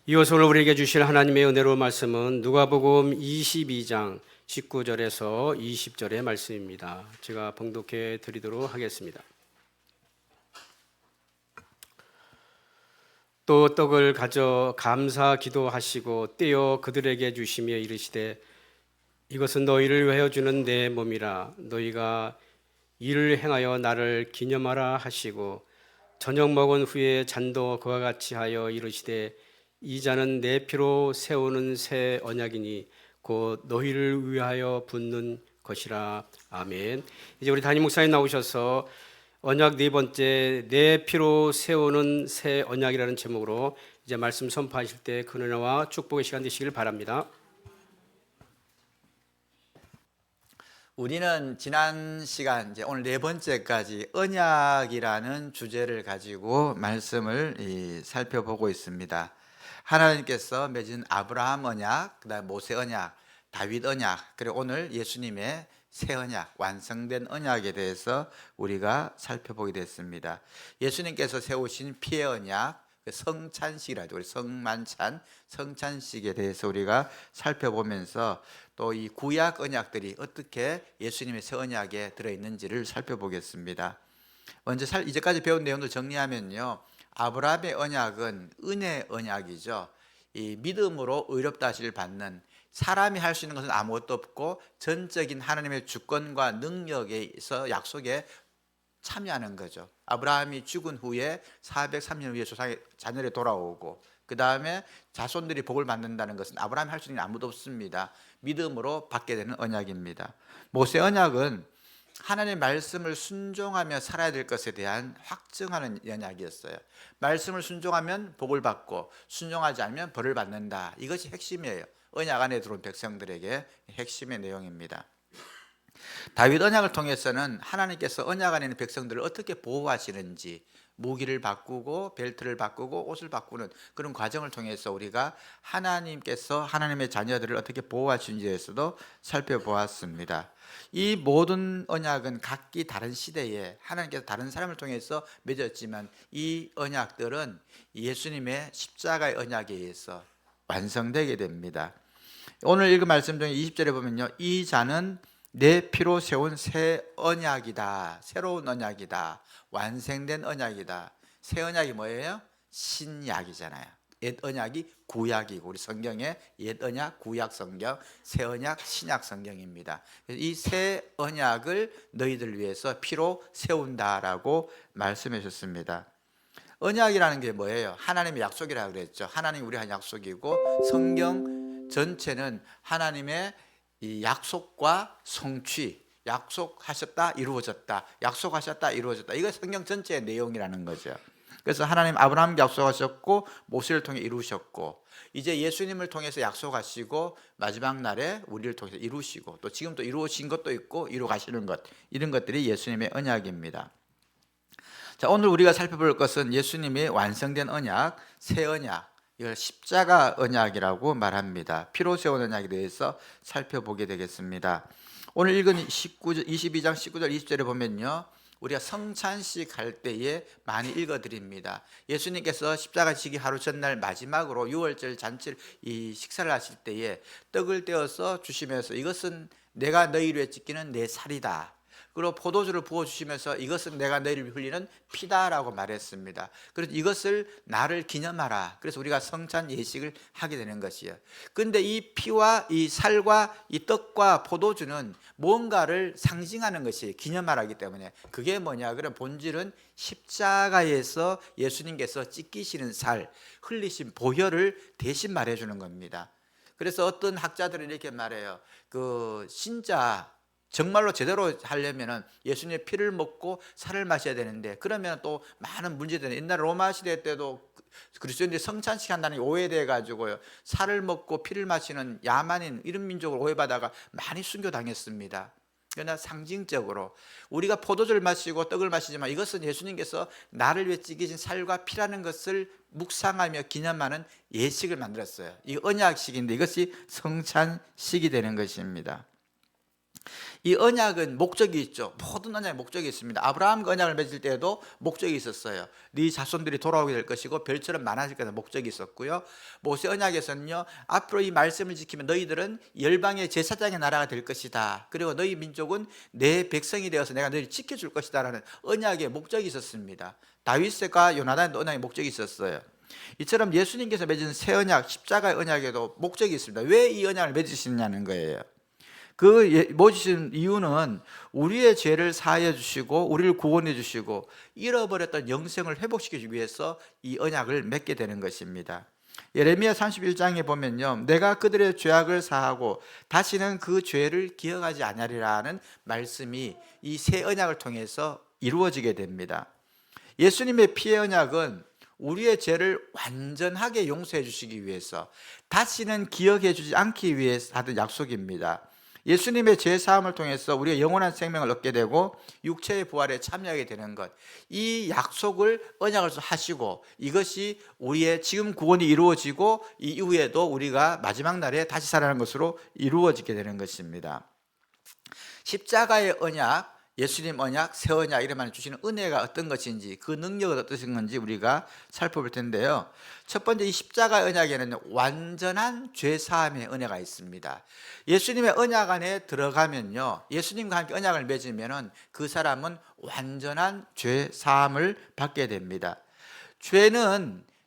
이어서 오늘 우리에게 주실 하나님의 은혜로운 말씀은 누가복음 22장 19절에서 20절의 말씀입니다. 제가 봉독해 드리도록 하겠습니다. 또 떡을 가져 감사 기도하시고 떼어 그들에게 주시며 이르시되 이것은 너희를 위하여 주는 내 몸이라. 너희가 이를 행하여 나를 기념하라 하시고 저녁 먹은 후에 잔도 그와 같이 하여 이르시되 이 잔은 내 피로 세우는 새 언약이니 곧 너희를 위하여 붓는 것이라. 아멘. 이제 우리 담임 목사님 나오셔서 언약 네 번째, 내 피로 세우는 새 언약이라는 제목으로 이제 말씀 선포하실 때 그 은혜와 축복의 시간 되시길 바랍니다. 우리는 지난 시간 이제 오늘 네 번째까지 언약이라는 주제를 가지고 말씀을 살펴보고 있습니다. 하나님께서 맺은 아브라함 언약, 그다음 모세 언약, 다윗 언약, 그리고 오늘 예수님의 새 언약, 완성된 언약에 대해서 우리가 살펴보게 됐습니다. 예수님께서 세우신 피의 언약, 성찬식이라도 우리 성만찬, 성찬식에 대해서 우리가 살펴보면서 또 이 구약 언약들이 어떻게 예수님의 새 언약에 들어있는지를 살펴보겠습니다. 먼저 이제까지 배운 내용을 정리하면요, 아브라함의 언약은 은혜 언약이죠. 이 믿음으로 의롭다 하시를 받는, 사람이 할 수 있는 것은 아무것도 없고 전적인 하나님의 주권과 능력에서 약속에 참여하는 거죠. 아브라함이 죽은 후에 403년 후에 조상의 자녀로 돌아오고 그 다음에 자손들이 복을 받는다는 것은 아브라함이 할 수 있는 게 아무도 없습니다. 믿음으로 받게 되는 언약입니다. 모세 언약은 하나님의 말씀을 순종하며 살아야 될 것에 대한 확증하는 언약이었어요. 말씀을 순종하면 복을 받고 순종하지 않으면 벌을 받는다. 이것이 핵심이에요. 언약 안에 들어온 백성들에게 핵심의 내용입니다. 다윗 언약을 통해서는 하나님께서 언약 안에 있는 백성들을 어떻게 보호하시는지, 무기를 바꾸고 벨트를 바꾸고 옷을 바꾸는 그런 과정을 통해서 우리가 하나님께서 하나님의 자녀들을 어떻게 보호하시는지에 대해서도 살펴보았습니다. 이 모든 언약은 각기 다른 시대에 하나님께서 다른 사람을 통해서 맺었지만 이 언약들은 예수님의 십자가의 언약에 의해서 완성되게 됩니다. 오늘 읽은 말씀 중에 20절에 보면요, 이 잔은 내 피로 세운 새 언약이다. 새로운 언약이다. 완성된 언약이다. 새 언약이 뭐예요? 신약이잖아요. 옛 언약이 구약이고 우리 성경에 옛 언약, 구약 성경, 새 언약, 신약 성경입니다. 이 새 언약을 너희들 위해서 피로 세운다라고 말씀해 주셨습니다. 언약이라는 게 뭐예요? 하나님의 약속이라고 그랬죠. 하나님 우리한 약속이고 성경 전체는 하나님의 이 약속과 성취, 약속하셨다 이루어졌다, 약속하셨다 이루어졌다, 이거 성경 전체의 내용이라는 거죠. 그래서 하나님 아브라함께 약속하셨고 모세를 통해 이루셨고 이제 예수님을 통해서 약속하시고 마지막 날에 우리를 통해서 이루시고 또 지금 또 이루어진 것도 있고 이루 가시는 것, 이런 것들이 예수님의 언약입니다. 자, 오늘 우리가 살펴볼 것은 예수님이 완성된 언약, 새 언약, 이걸 십자가 언약이라고 말합니다. 피로 세운 언약에 대해서 살펴보게 되겠습니다. 오늘 읽은 22장 19절 20절에 보면요, 우리가 성찬식 할 때에 많이 읽어드립니다. 예수님께서 십자가 지기 하루 전날 마지막으로 유월절 잔치를 이 식사를 하실 때에 떡을 떼어서 주시면서 이것은 내가 너희를 위해 찢기는 내 살이다. 그리고 포도주를 부어주시면서 이것은 내가 너희를 흘리는 피다라고 말했습니다. 그래서 이것을 나를 기념하라. 그래서 우리가 성찬 예식을 하게 되는 것이에요. 그런데 이 피와 이 살과 이 떡과 포도주는 뭔가를 상징하는 것이 기념하라기 때문에 그게 뭐냐? 그럼 본질은 십자가에서 예수님께서 찢기시는 살, 흘리신 보혈을 대신 말해주는 겁니다. 그래서 어떤 학자들은 이렇게 말해요. 진짜 정말로 제대로 하려면 예수님의 피를 먹고 살을 마셔야 되는데 그러면 또 많은 문제들이, 옛날 로마 시대 때도 그리스도인들이 성찬식 한다는 게 오해돼 가지고요, 살을 먹고 피를 마시는 야만인 이런 민족을 오해받아가 많이 순교당했습니다. 그러나 상징적으로 우리가 포도주를 마시고 떡을 마시지만 이것은 예수님께서 나를 위해 찢기신 살과 피라는 것을 묵상하며 기념하는 예식을 만들었어요. 이 언약식인데 이것이 성찬식이 되는 것입니다. 이 언약은 목적이 있죠. 모든 언약에 목적이 있습니다. 아브라함과 언약을 맺을 때에도 목적이 있었어요. 네 자손들이 돌아오게 될 것이고 별처럼 많아질 것에 목적이 있었고요. 모세 언약에서는요, 앞으로 이 말씀을 지키면 너희들은 열방의 제사장의 나라가 될 것이다. 그리고 너희 민족은 내 백성이 되어서 내가 너희를 지켜줄 것이다 라는 언약의 목적이 있었습니다. 다윗과 요나단도 언약의 목적이 있었어요. 이처럼 예수님께서 맺은 새 언약, 십자가의 언약에도 목적이 있습니다. 왜 이 언약을 맺으시느냐는 거예요. 그 맺으신 이유는 우리의 죄를 사하여 주시고 우리를 구원해 주시고 잃어버렸던 영생을 회복시키기 위해서 이 언약을 맺게 되는 것입니다. 예레미야 31장에 보면요, 내가 그들의 죄악을 사하고 다시는 그 죄를 기억하지 아니하리라는 말씀이 이 새 언약을 통해서 이루어지게 됩니다. 예수님의 피의 언약은 우리의 죄를 완전하게 용서해 주시기 위해서, 다시는 기억해 주지 않기 위해서 하던 약속입니다. 예수님의 죄 사함을 통해서 우리의 영원한 생명을 얻게 되고 육체의 부활에 참여하게 되는 것, 이 약속을 언약을 하시고 이것이 우리의 지금 구원이 이루어지고 이 이후에도 우리가 마지막 날에 다시 살아나는 것으로 이루어지게 되는 것입니다. 십자가의 언약, 예수님 언약, 새 언약 이름만 주시는 은혜가 어떤 것인지, 그 능력은 어떤 건지 우리가 살펴볼 텐데요. 첫 번째, 이 십자가 언약에는 완전한 죄 사함의 은혜가 있습니다. 예수님의 언약 안에 들어가면요, 예수님과 함께 언약을 맺으면은 그 사람은 완전한 죄 사함을 받게 됩니다.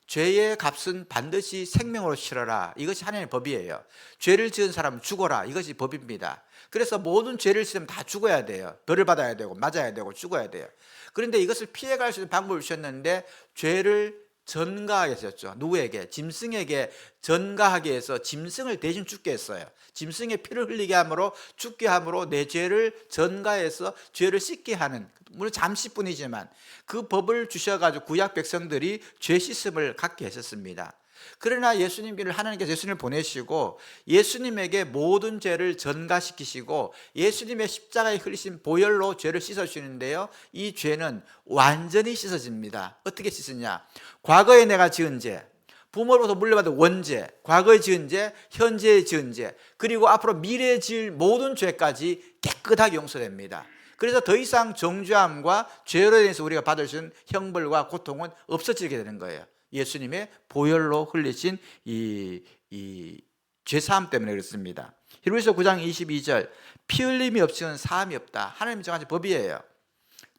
죄의 값은 반드시 생명으로 치러라. 이것이 하나님의 법이에요. 죄를 지은 사람은 죽어라. 이것이 법입니다. 그래서 모든 죄를 지으면 다 죽어야 돼요. 벌을 받아야 되고 맞아야 되고 죽어야 돼요. 그런데 이것을 피해갈 수 있는 방법을 주셨는데 죄를 전가하게 하셨죠. 누구에게? 짐승에게 전가하게 해서 짐승을 대신 죽게 했어요. 짐승의 피를 흘리게 함으로, 죽게 함으로 내 죄를 전가해서 죄를 씻게 하는, 물론 잠시뿐이지만 그 법을 주셔가지고 구약 백성들이 죄 씻음을 갖게 하셨습니다. 그러나 하나님께서 예수님을 보내시고 예수님에게 모든 죄를 전가시키시고 예수님의 십자가에 흘리신 보혈로 죄를 씻어주시는데요, 이 죄는 완전히 씻어집니다. 어떻게 씻으냐? 과거에 내가 지은 죄, 부모로부터 물려받은 원죄, 과거에 지은 죄, 현재에 지은 죄, 그리고 앞으로 미래에 지을 모든 죄까지 깨끗하게 용서됩니다. 그래서 더 이상 정죄함과 죄로 인해서 우리가 받을 수 있는 형벌과 고통은 없어지게 되는 거예요. 예수님의 보혈로 흘리신 이 죄사함 때문에 그렇습니다. 히브리서 9장 22절, 피 흘림이 없이는 사함이 없다. 하나님의 정하신 법이에요.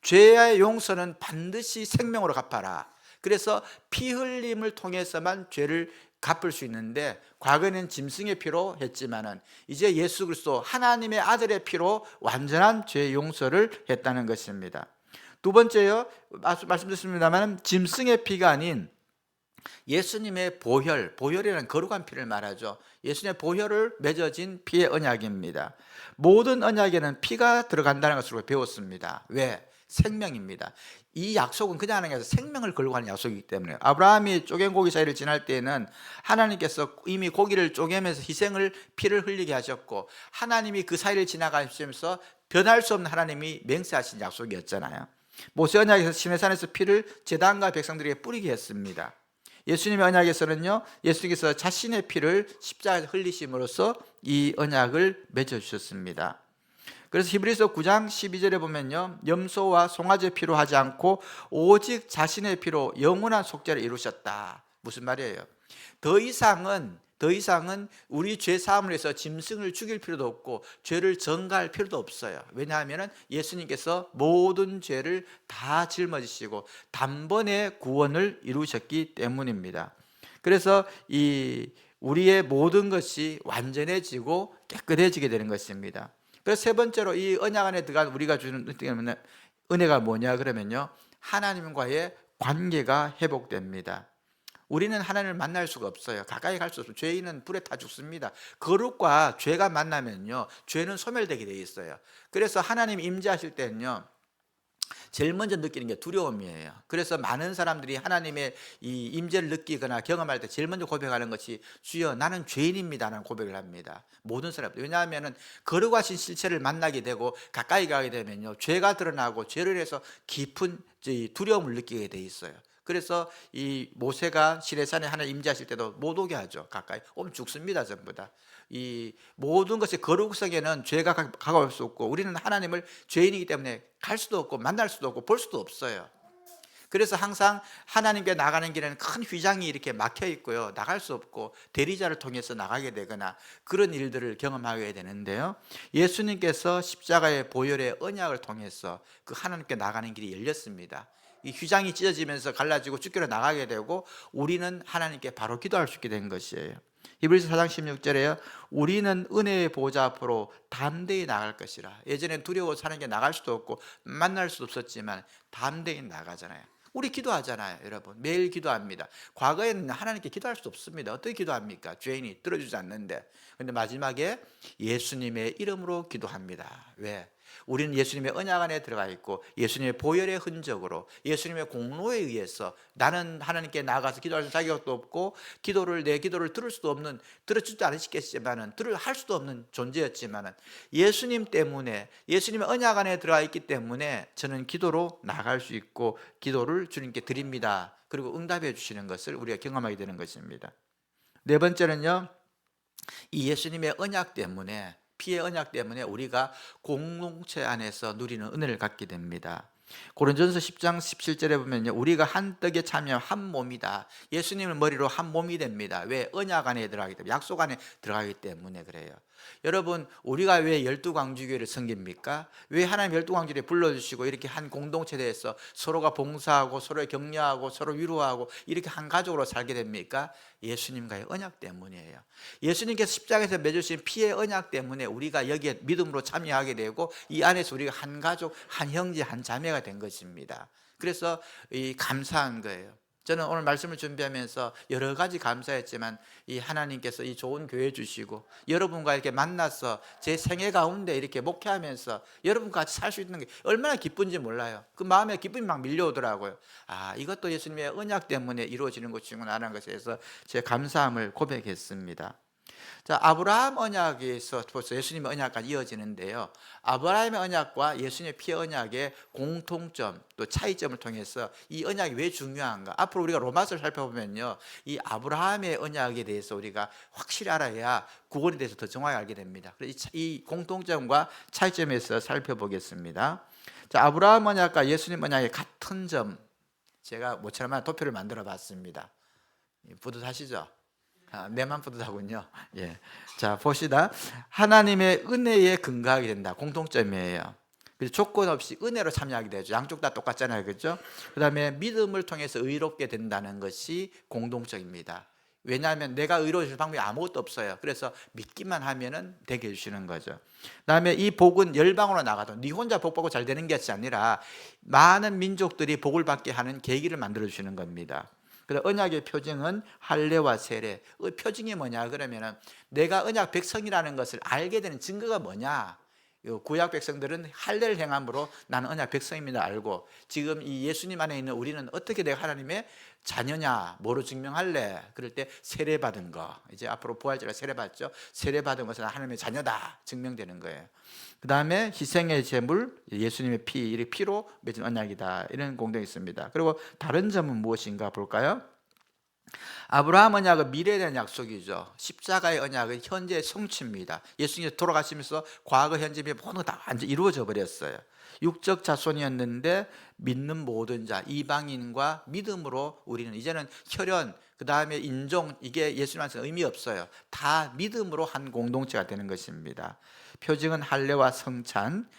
죄의 용서는 반드시 생명으로 갚아라. 그래서 피 흘림을 통해서만 죄를 갚을 수 있는데, 과거에는 짐승의 피로 했지만은 이제 예수 그리스도 하나님의 아들의 피로 완전한 죄 용서를 했다는 것입니다. 두 번째요, 말씀드렸습니다만 짐승의 피가 아닌 예수님의 보혈이라는 거룩한 피를 말하죠. 예수님의 보혈을 맺어진 피의 언약입니다. 모든 언약에는 피가 들어간다는 것으로 배웠습니다. 왜? 생명입니다. 이 약속은 그냥 하는 게 아니라 생명을 걸고 하는 약속이기 때문에, 아브라함이 쪼갠 고기 사이를 지날 때에는 하나님께서 이미 고기를 쪼개면서 피를 흘리게 하셨고, 하나님이 그 사이를 지나가시면서 변할 수 없는 하나님이 맹세하신 약속이었잖아요. 모세 언약에서 시내산에서 피를 제단과 백성들에게 뿌리게 했습니다. 예수님의 언약에서는요, 예수님께서 자신의 피를 십자가에서 흘리심으로써 이 언약을 맺어주셨습니다. 그래서 히브리서 9장 12절에 보면요, 염소와 송아지 피로 하지 않고 오직 자신의 피로 영원한 속죄를 이루셨다. 무슨 말이에요? 더 이상은 우리 죄 사함을 해서 짐승을 죽일 필요도 없고 죄를 전가할 필요도 없어요. 왜냐하면 예수님께서 모든 죄를 다 짊어지시고 단번에 구원을 이루셨기 때문입니다. 그래서 우리의 모든 것이 완전해지고 깨끗해지게 되는 것입니다. 그래서 세 번째로 이 언약 안에 들어간 우리가 주는 은혜가 뭐냐 그러면요, 하나님과의 관계가 회복됩니다. 우리는 하나님을 만날 수가 없어요. 가까이 갈 수 없어요. 죄인은 불에 타 죽습니다. 거룩과 죄가 만나면요, 죄는 소멸되게 돼 있어요. 그래서 하나님 임재하실 때는요, 제일 먼저 느끼는 게 두려움이에요. 그래서 많은 사람들이 하나님의 이 임재를 느끼거나 경험할 때 제일 먼저 고백하는 것이 주여 나는 죄인입니다라는 고백을 합니다. 모든 사람들. 왜냐하면 거룩하신 실체를 만나게 되고 가까이 가게 되면요, 죄가 드러나고 죄를 해서 깊은 두려움을 느끼게 돼 있어요. 그래서 이 모세가 시내산에 하나님 임재하실 때도 못 오게 하죠. 가까이 오면 죽습니다. 전부 다. 이 모든 것의 거룩성에는 죄가 가까울 수 없고, 우리는 하나님을 죄인이기 때문에 갈 수도 없고 만날 수도 없고 볼 수도 없어요. 그래서 항상 하나님께 나가는 길에는 큰 휘장이 이렇게 막혀 있고요, 나갈 수 없고 대리자를 통해서 나가게 되거나 그런 일들을 경험하게 되는데요, 예수님께서 십자가의 보혈의 언약을 통해서 그 하나님께 나가는 길이 열렸습니다. 이 휘장이 찢어지면서 갈라지고 주께로 나가게 되고 우리는 하나님께 바로 기도할 수 있게 된 것이에요. 히브리서 4장 16절에요. 우리는 은혜의 보좌 앞으로 담대히 나갈 것이라. 예전엔 두려워서 하나님께 나갈 수도 없고 만날 수도 없었지만 담대히 나가잖아요. 우리 기도하잖아요, 여러분. 매일 기도합니다. 과거에는 하나님께 기도할 수 없습니다. 어떻게 기도합니까? 죄인이 들어주지 않는데. 그런데 마지막에 예수님의 이름으로 기도합니다. 왜? 우리는 예수님의 언약 안에 들어가 있고 예수님의 보혈의 흔적으로 예수님의 공로에 의해서 나는 하나님께 나아가서 기도할 수 자격도 없고 내 기도를 들을 수도 없는, 들어주지도 않으시겠지만은 할 수도 없는 존재였지만은 예수님 때문에, 예수님의 언약 안에 들어가 있기 때문에 저는 기도로 나갈 수 있고 기도를 주님께 드립니다. 그리고 응답해 주시는 것을 우리가 경험하게 되는 것입니다. 네 번째는요, 이 예수님의 언약 때문에, 피의 언약 때문에 우리가 공동체 안에서 누리는 은혜를 갖게 됩니다. 고린도전서 10장 17절에 보면요, 우리가 한 떡에 참여한 한 몸이다. 예수님을 머리로 한 몸이 됩니다. 왜? 언약 안에 들어가기 때문에, 약속 안에 들어가기 때문에 그래요. 여러분, 우리가 왜 12광주교회를 섬깁니까? 왜 하나님 12광주교회에 불러주시고 이렇게 한 공동체에 대해서 서로가 봉사하고 서로 격려하고 서로 위로하고 이렇게 한 가족으로 살게 됩니까? 예수님과의 언약 때문이에요. 예수님께서 십자가에서 맺으신 피의 언약 때문에 우리가 여기에 믿음으로 참여하게 되고 이 안에서 우리가 한 가족, 한 형제, 한 자매가 된 것입니다. 그래서 감사한 거예요. 저는 오늘 말씀을 준비하면서 여러 가지 감사했지만 이 하나님께서 이 좋은 교회 주시고 여러분과 이렇게 만나서 제 생애 가운데 이렇게 목회하면서 여러분과 같이 살 수 있는 게 얼마나 기쁜지 몰라요. 그 마음에 기쁨이 막 밀려오더라고요. 이것도 예수님의 언약 때문에 이루어지는 것이구나라는 것에서 제 감사함을 고백했습니다. 자, 아브라함 언약에서 벌써 예수님의 언약까지 이어지는데요, 아브라함의 언약과 예수님의 피의 언약의 공통점 또 차이점을 통해서 이 언약이 왜 중요한가, 앞으로 우리가 로마서를 살펴보면요, 이 아브라함의 언약에 대해서 우리가 확실히 알아야 구원에 대해서 더 정확히 알게 됩니다. 그래서 이 공통점과 차이점에서 살펴보겠습니다. 자, 아브라함 언약과 예수님 언약의 같은 점, 제가 모처럼 도표를 만들어 봤습니다. 뿌듯하시죠? 내만 뿌듯하군요. 예. 자, 봅시다. 하나님의 은혜에 근거하게 된다. 공통점이에요. 그래서 조건 없이 은혜로 참여하게 되죠. 양쪽 다 똑같잖아요, 그렇죠? 그다음에 믿음을 통해서 의롭게 된다는 것이 공동적입니다. 왜냐하면 내가 의로워질 방법이 아무것도 없어요. 그래서 믿기만 하면은 되게 해주시는 거죠. 그다음에 이 복은 열방으로 나가도 네 혼자 복 받고 잘 되는 것이 아니라 많은 민족들이 복을 받게 하는 계기를 만들어 주시는 겁니다. 그래서 언약의 표징은 할례와 세례. 표징이 뭐냐 그러면은 내가 언약 백성이라는 것을 알게 되는 증거가 뭐냐. 구약 백성들은 할례를 행함으로 나는 언약 백성입니다 알고, 지금 이 예수님 안에 있는 우리는 어떻게 내가 하나님의 자녀냐, 뭐로 증명할래? 그럴 때 세례 받은 거, 이제 앞으로 부활절에 세례 받죠. 세례 받은 것은 하나님의 자녀다 증명되는 거예요. 그 다음에 희생의 제물, 예수님의 피로 맺은 언약이다, 이런 공동이 있습니다. 그리고 다른 점은 무엇인가 볼까요? 아브라함 언약은 미래에 대한 약속이죠. 십자가의 언약은 현재의 성취입니다. 예수님이 돌아가시면서 과거, 현재, 미래 모든 다 완전히 이루어져 버렸어요. 육적 자손이었는데 믿는 모든 자, 이방인과 믿음으로 우리는 이제는 혈연, 그 다음에 인종, 이게 예수님한테 의미 없어요. 다 믿음으로 한 공동체가 되는 것입니다. 표징은 할례와 성찬,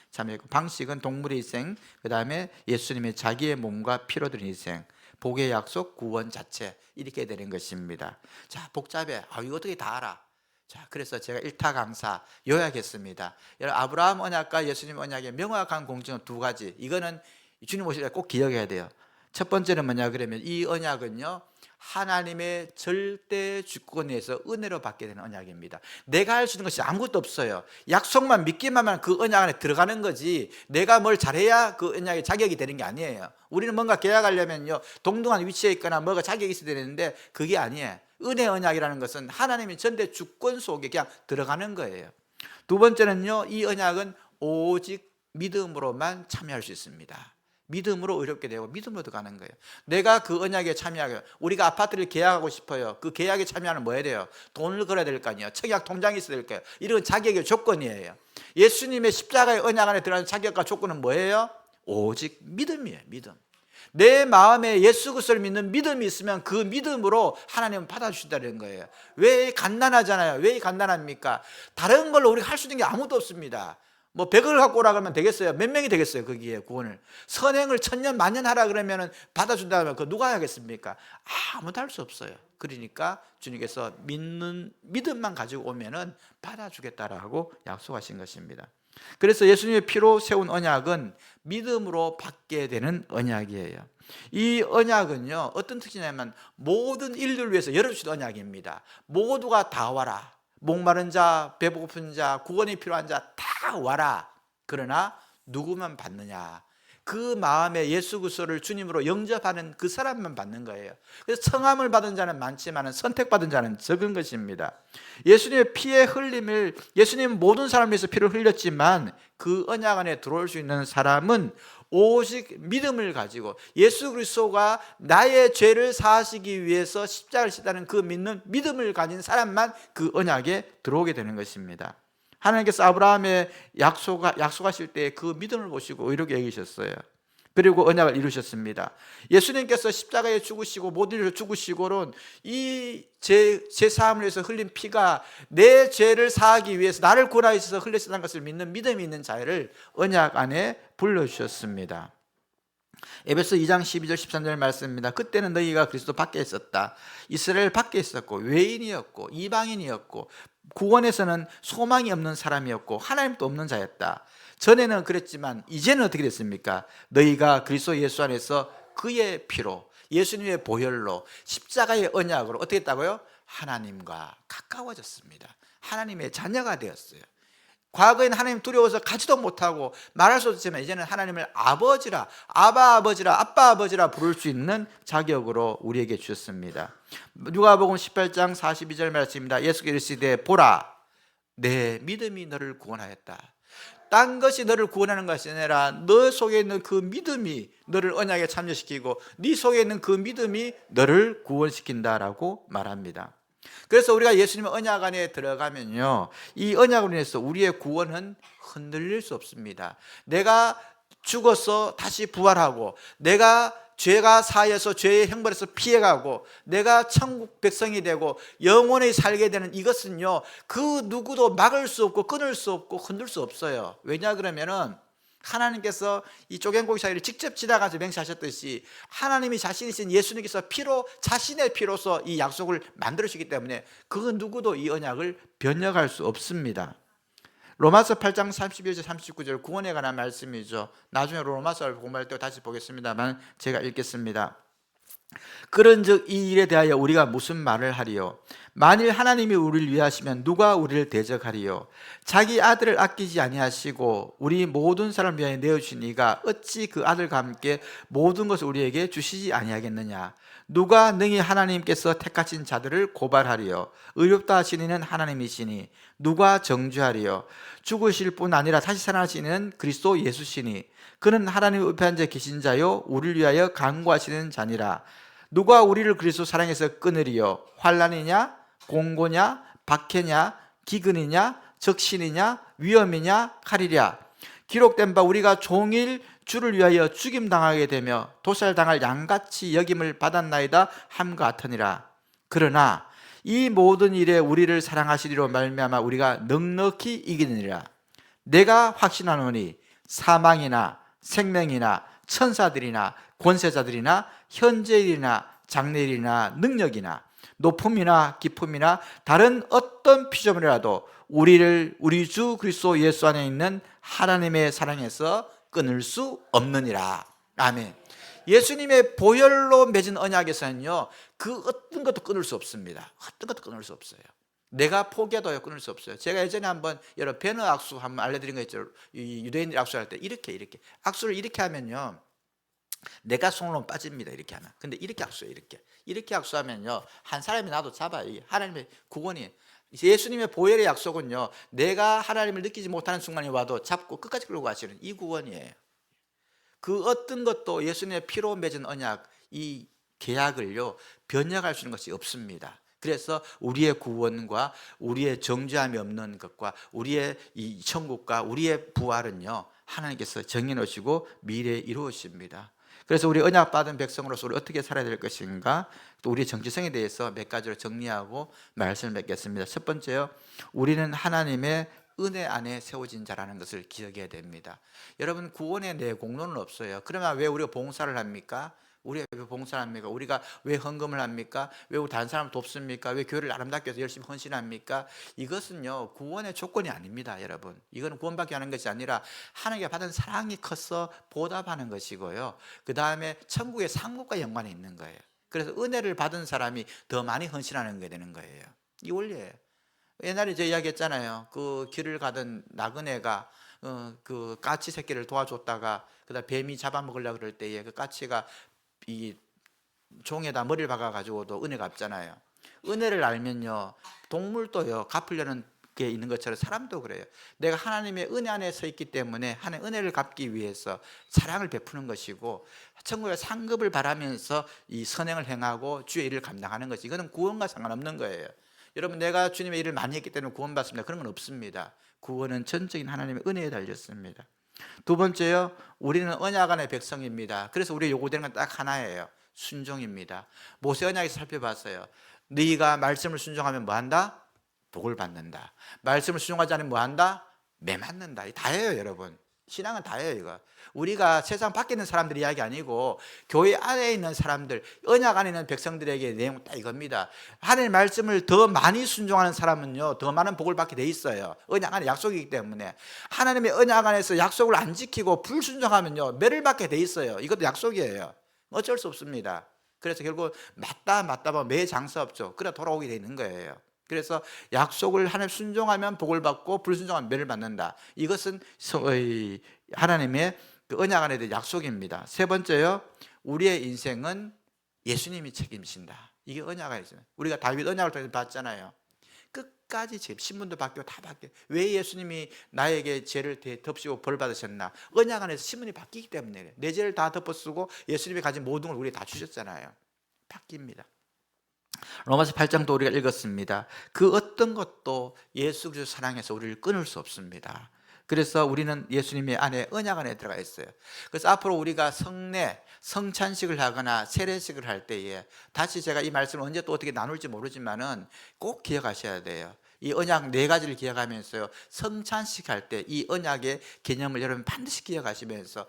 방식은 동물의 희생, 그 다음에 예수님의 자기의 몸과 피로 드린 희생, 복의 약속, 구원 자체, 이렇게 되는 것입니다. 자, 복잡해. 이거 어떻게 다 알아? 자, 그래서 제가 일타 강사 요약했습니다. 아브라함 언약과 예수님 언약의 명확한 공통점 두 가지. 이거는 주님 오실 때 꼭 기억해야 돼요. 첫 번째는 뭐냐 그러면 이 언약은요, 하나님의 절대 주권에서 은혜로 받게 되는 언약입니다. 내가 할 수 있는 것이 아무것도 없어요. 약속만 믿기만 하면 그 언약 안에 들어가는 거지, 내가 뭘 잘해야 그 언약의 자격이 되는 게 아니에요. 우리는 뭔가 계약하려면요, 동등한 위치에 있거나 뭐가 자격이 있어야 되는데 그게 아니에요. 은혜 언약이라는 것은 하나님의 전대 주권 속에 그냥 들어가는 거예요. 두 번째는요, 이 언약은 오직 믿음으로만 참여할 수 있습니다. 믿음으로 의롭게 되고 믿음으로 들어가는 거예요. 내가 그 언약에 참여하고, 우리가 아파트를 계약하고 싶어요. 그 계약에 참여하는 뭐 해야 돼요? 돈을 걸어야 될 거 아니에요. 청약 통장이 있어야 될 거예요. 이런 자격의 조건이에요. 예수님의 십자가의 언약 안에 들어가는 자격과 조건은 뭐예요? 오직 믿음이에요. 믿음. 내 마음에 예수 그리스도를 믿는 믿음이 있으면 그 믿음으로 하나님은 받아주신다는 거예요. 왜 간단하잖아요. 왜 간단합니까? 다른 걸로 우리가 할 수 있는 게 아무도 없습니다. 뭐 100을 갖고 오라 그러면 되겠어요? 몇 명이 되겠어요? 거기에 구원을. 선행을 천년 만년 하라 그러면 받아준다 면 그 누가 하겠습니까? 아무도 할 수 없어요. 그러니까 주님께서 믿는 믿음만 가지고 오면은 받아주겠다라고 약속하신 것입니다. 그래서 예수님의 피로 세운 언약은 믿음으로 받게 되는 언약이에요. 이 언약은요, 어떤 특징이냐면 모든 인류를 위해서 열어주신 언약입니다. 모두가 다 와라. 목마른 자, 배고픈 자, 구원이 필요한 자 다 와라. 그러나 누구만 받느냐? 그 마음에 예수 그리스도를 주님으로 영접하는 그 사람만 받는 거예요. 그래서 청함을 받은 자는 많지만 선택받은 자는 적은 것입니다. 예수님의 피의 흘림을, 예수님은 모든 사람을 위해서 피를 흘렸지만 그 언약 안에 들어올 수 있는 사람은 오직 믿음을 가지고 예수 그리스도가 나의 죄를 사하시기 위해서 십자가를 지다는 그 믿는 믿음을 가진 사람만 그 언약에 들어오게 되는 것입니다. 하나님께서 아브라함의 약속하실 때 그 믿음을 보시고 의롭게 여기셨어요. 그리고 언약을 이루셨습니다. 예수님께서 십자가에 죽으시고 모든 일을 죽으시고는 이 제 사함을 위해서 흘린 피가 내 죄를 사하기 위해서 나를 구원하기 위해서 흘렸다는 것을 믿는 믿음이 있는 자를 언약 안에 불러주셨습니다. 에베소 2장 12절 13절 말씀입니다. 그때는 너희가 그리스도 밖에 있었다. 이스라엘 밖에 있었고 외인이었고 이방인이었고 구원에서는 소망이 없는 사람이었고 하나님도 없는 자였다. 전에는 그랬지만 이제는 어떻게 됐습니까? 너희가 그리스도 예수 안에서 그의 피로, 예수님의 보혈로, 십자가의 언약으로 어떻게 했다고요? 하나님과 가까워졌습니다. 하나님의 자녀가 되었어요. 과거에는 하나님 두려워서 가지도 못하고 말할 수 없지만 이제는 하나님을 아버지라, 아버지라, 아빠 아버지라 부를 수 있는 자격으로 우리에게 주셨습니다. 누가복음 18장 42절 말씀입니다. 예수께서 이르시되 보라, 내 믿음이 너를 구원하였다. 딴 것이 너를 구원하는 것이 아니라 너 속에 있는 그 믿음이 너를 언약에 참여시키고 네 속에 있는 그 믿음이 너를 구원시킨다라고 말합니다. 그래서 우리가 예수님의 언약 안에 들어가면요, 이 언약으로 인해서 우리의 구원은 흔들릴 수 없습니다. 내가 죽어서 다시 부활하고, 내가 죄가 사해서 죄의 형벌에서 피해가고, 내가 천국 백성이 되고 영원히 살게 되는 이것은요, 그 누구도 막을 수 없고 끊을 수 없고 흔들 수 없어요. 왜냐 그러면은 하나님께서 이 쪼갱고기 사이를 직접 지나가서 맹세하셨듯이 하나님이 자신이신 예수님께서 피로, 자신의 피로서 이 약속을 만들으시기 때문에 그 누구도 이 언약을 변혁할 수 없습니다. 로마서 8장 31절 39절 구원에 관한 말씀이죠. 나중에 로마서를 공부할 때 다시 보겠습니다만 제가 읽겠습니다. 그런즉 이 일에 대하여 우리가 무슨 말을 하리요? 만일 하나님이 우리를 위하시면 누가 우리를 대적하리요? 자기 아들을 아끼지 아니하시고 우리 모든 사람을 위하여 내어주신 이가 어찌 그 아들과 함께 모든 것을 우리에게 주시지 아니하겠느냐? 누가 능히 하나님께서 택하신 자들을 고발하리요? 의롭다 하신 이는 하나님이시니 누가 정죄하리요? 죽으실 뿐 아니라 다시 살아나시는 그리스도 예수시니 그는 하나님 우편에 앉아 계신 자요 우리를 위하여 간구하시는 자니라. 누가 우리를 그리스도 사랑해서 끊으리요? 환난이냐 공고냐 박해냐 기근이냐 적신이냐 위험이냐 칼이랴. 기록된 바 우리가 종일 주를 위하여 죽임당하게 되며 도살당할 양같이 여김을 받았나이다 함과 같으니라. 그러나 이 모든 일에 우리를 사랑하시리로 말미암아 우리가 넉넉히 이기느니라. 내가 확신하노니 사망이나 생명이나 천사들이나 권세자들이나 현재일이나 장래일이나 능력이나 높음이나 깊음이나 다른 어떤 피조물이라도 우리를 우리 주 그리스도 예수 안에 있는 하나님의 사랑에서 끊을 수 없느니라. 아멘. 예수님의 보혈로 맺은 언약에서는요, 그 어떤 것도 끊을 수 없습니다. 어떤 것도 끊을 수 없어요. 내가 포기해도 끊을 수 없어요. 제가 예전에 한번 여러 배너 악수 한번 알려드린 거 있죠. 유대인들이 악수할 때 이렇게 악수를 이렇게 하면요, 내가 손으로 빠집니다. 이렇게 하면. 근데 이렇게 악수해요. 이렇게 악수하면요, 한 사람이 나도 잡아요. 하나님의 구원이. 예수님의 보혈의 약속은요, 내가 하나님을 느끼지 못하는 순간이 와도 잡고 끝까지 끌고 가시는 이 구원이에요. 그 어떤 것도 예수님의 피로 맺은 언약, 이 계약을요 변형할 수 있는 것이 없습니다. 그래서 우리의 구원과 우리의 정죄함이 없는 것과 우리의 이 천국과 우리의 부활은요 하나님께서 정해 놓으시고 미래에 이루어집니다. 그래서 우리 언약 받은 백성으로서 우리 어떻게 살아야 될 것인가, 또 우리의 정체성에 대해서 몇 가지로 정리하고 말씀을 맺겠습니다. 첫 번째요, 우리는 하나님의 은혜 안에 세워진 자라는 것을 기억해야 됩니다. 여러분, 구원에 내 공로는 없어요. 그러면 왜 우리가 봉사를 합니까? 우리가 왜 봉사를 합니까? 우리가 왜 헌금을 합니까? 왜 다른 사람을 돕습니까? 왜 교회를 아름답게 해서 열심히 헌신합니까? 이것은요 구원의 조건이 아닙니다. 여러분, 이거는 구원받게 하는 것이 아니라 하나님께 받은 사랑이 커서 보답하는 것이고요, 그 다음에 천국의 상급과 연관이 있는 거예요. 그래서 은혜를 받은 사람이 더 많이 헌신하는 게 되는 거예요. 이 원리예요. 옛날에 저 이야기했잖아요. 그 길을 가던 나그네가 그 까치 새끼를 도와줬다가 그다음 뱀이 잡아먹으려고 그럴 때에 그 까치가 이 종에다 머리를 박아가지고도 은혜가 없잖아요. 은혜를 알면요 동물도요 갚으려는 게 있는 것처럼 사람도 그래요. 내가 하나님의 은혜 안에 서 있기 때문에 하나님의 은혜를 갚기 위해서 사랑을 베푸는 것이고, 천국의 상급을 바라면서 이 선행을 행하고 주의 일을 감당하는 것이, 이거는 구원과 상관없는 거예요. 여러분, 내가 주님의 일을 많이 했기 때문에 구원받습니다, 그런 건 없습니다. 구원은 전적인 하나님의 은혜에 달렸습니다. 두 번째요, 우리는 언약 안의 백성입니다. 그래서 우리가 요구되는 건 딱 하나예요. 순종입니다. 모세 언약에서 살펴봤어요. 네가 말씀을 순종하면 뭐한다? 복을 받는다. 말씀을 순종하지 않으면 뭐한다? 매맞는다. 다예요, 여러분. 신앙은 다예요, 이거. 우리가 세상 밖에 있는 사람들 이야기 아니고 교회 안에 있는 사람들, 언약 안에 있는 백성들에게 내용 딱 이겁니다. 하나님의 말씀을 더 많이 순종하는 사람은요 더 많은 복을 받게 돼 있어요. 언약 안에 약속이기 때문에. 하나님의 언약 안에서 약속을 안 지키고 불순종하면요 매를 받게 돼 있어요. 이것도 약속이에요. 어쩔 수 없습니다. 그래서 결국 맞다 보면 매 장사 없죠. 그래 돌아오게 돼 있는 거예요. 그래서 약속을 하나님 순종하면 복을 받고 불순종하면 매를 받는다. 이것은 하나님의 그 언약 안에 대한 약속입니다. 세 번째요, 우리의 인생은 예수님이 책임진다. 이게 언약 안에 있어요. 우리가 다윗 언약을 통해서 봤잖아요. 끝까지 지금 신분도 바뀌고 다 바뀌어요. 왜 예수님이 나에게 죄를 덮시고 벌 받으셨나? 언약 안에서 신분이 바뀌기 때문에. 내 죄를 다 덮어쓰고 예수님이 가진 모든 걸 우리에게 다 주셨잖아요. 바뀝니다. 로마서 8장도 우리가 읽었습니다. 그 어떤 것도 예수 그리스도 사랑해서 우리를 끊을 수 없습니다. 그래서 우리는 예수님의 안에 언약 안에 들어가 있어요. 그래서 앞으로 우리가 성례, 성찬식을 하거나 세례식을 할 때에, 다시 제가 이 말씀을 언제 또 어떻게 나눌지 모르지만은 꼭 기억하셔야 돼요. 이 언약 네 가지를 기억하면서요, 성찬식 할 때 이 언약의 개념을 여러분 반드시 기억하시면서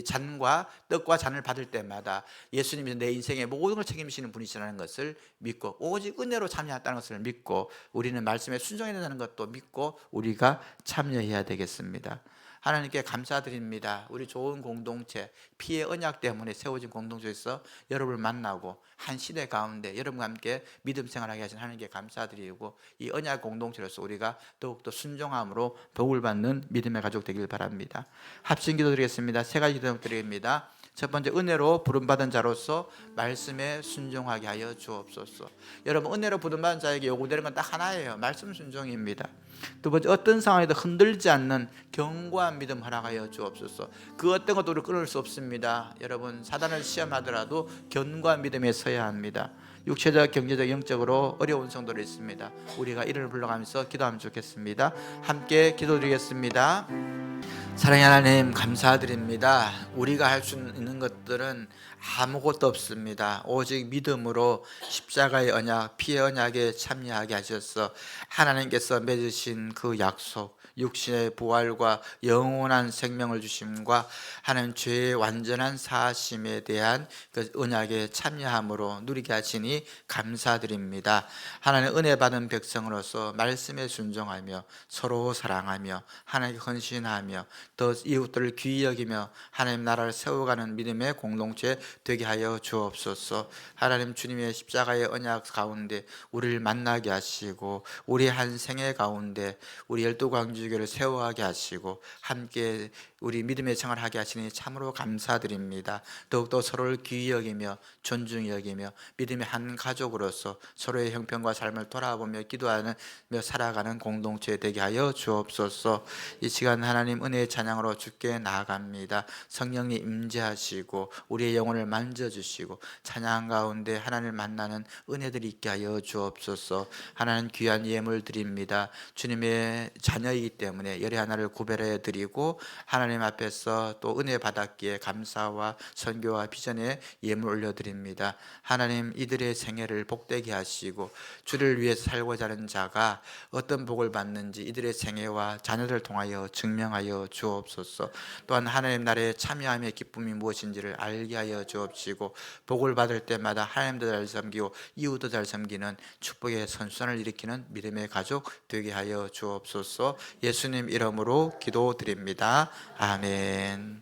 잔과 떡과 잔을 받을 때마다 예수님이 내 인생의 모든 걸 책임지시는 분이시라는 것을 믿고, 오직 은혜로 참여했다는 것을 믿고, 우리는 말씀에 순종해야 된다는 것도 믿고 우리가 참여해야 되겠습니다. 하나님께 감사드립니다. 우리 좋은 공동체, 피의 언약 때문에 세워진 공동체에서 여러분을 만나고 한 시대 가운데 여러분과 함께 믿음 생활하게 하신 하나님께 감사드리고, 이 언약 공동체로서 우리가 더욱더 순종함으로 복을 받는 믿음의 가족 되길 바랍니다. 합심 기도드리겠습니다. 세 가지 기도드립니다. 첫 번째, 은혜로 부름받은 자로서 말씀에 순종하게 하여 주옵소서. 여러분, 은혜로 부름받은 자에게 요구되는 건 딱 하나예요. 말씀 순종입니다. 두 번째, 어떤 상황에도 흔들지 않는 견고한 믿음 허락하여 주옵소서. 그 어떤 것도 우리 끊을 수 없습니다. 여러분, 사단을 시험하더라도 견고한 믿음에 서야 합니다. 육체적, 경제적, 영적으로 어려운 성도들이 있습니다. 우리가 이름을 불러가면서 기도하면 좋겠습니다. 함께 기도드리겠습니다. 사랑의 하나님, 감사드립니다. 우리가 할 수 있는 것들은 아무것도 없습니다. 오직 믿음으로 십자가의 언약, 피의 언약에 참여하게 하셔서 하나님께서 맺으신 그 약속, 육신의 부활과 영원한 생명을 주심과 하나님 죄의 완전한 사하심에 대한 그 언약에 참여함으로 누리게 하시니 감사드립니다. 하나님, 은혜 받은 백성으로서 말씀에 순종하며 서로 사랑하며 하나님께 헌신하며 더 이웃들을 귀히 여기며 하나님 나라를 세워가는 믿음의 공동체 되게 하여 주옵소서. 하나님, 주님의 십자가의 언약 가운데 우리를 만나게 하시고 우리 한 생애 가운데 우리 12광주교를 세워가게 하시고 함께 우리 믿음의 생활하게 하시니 참으로 감사드립니다. 더욱더 서로를 귀히 여기며 존중히 여기며 믿음의 한 가족으로서 서로의 형편과 삶을 돌아보며 기도하며 살아가는 공동체 되게 하여 주옵소서. 이 시간 하나님 은혜의 찬양으로 주께 나아갑니다. 성령님 임재하시고 우리의 영혼을 만져주시고 찬양 가운데 하나님을 만나는 은혜들이 있게 하여 주옵소서. 하나님 귀한 예물 드립니다. 주님의 자녀이기 때문에 열의 하나를 구별해 드리고 하나님 앞에서 또 은혜 받았기에 감사와 선교와 비전에 예물 올려드립니다. 하나님 이들의 생애를 복되게 하시고 주를 위해서 살고자 하는 자가 어떤 복을 받는지 이들의 생애와 자녀를 통하여 증명하여 주옵소서. 또한 하나님 나라의 참여함의 기쁨이 무엇인지를 알게 하여 주옵시고 복을 받을 때마다 하나님도 잘 섬기고 이웃도 잘 섬기는 축복의 선순환을 일으키는 믿음의 가족 되게 하여 주옵소서. 예수님 이름으로 기도드립니다. 아멘.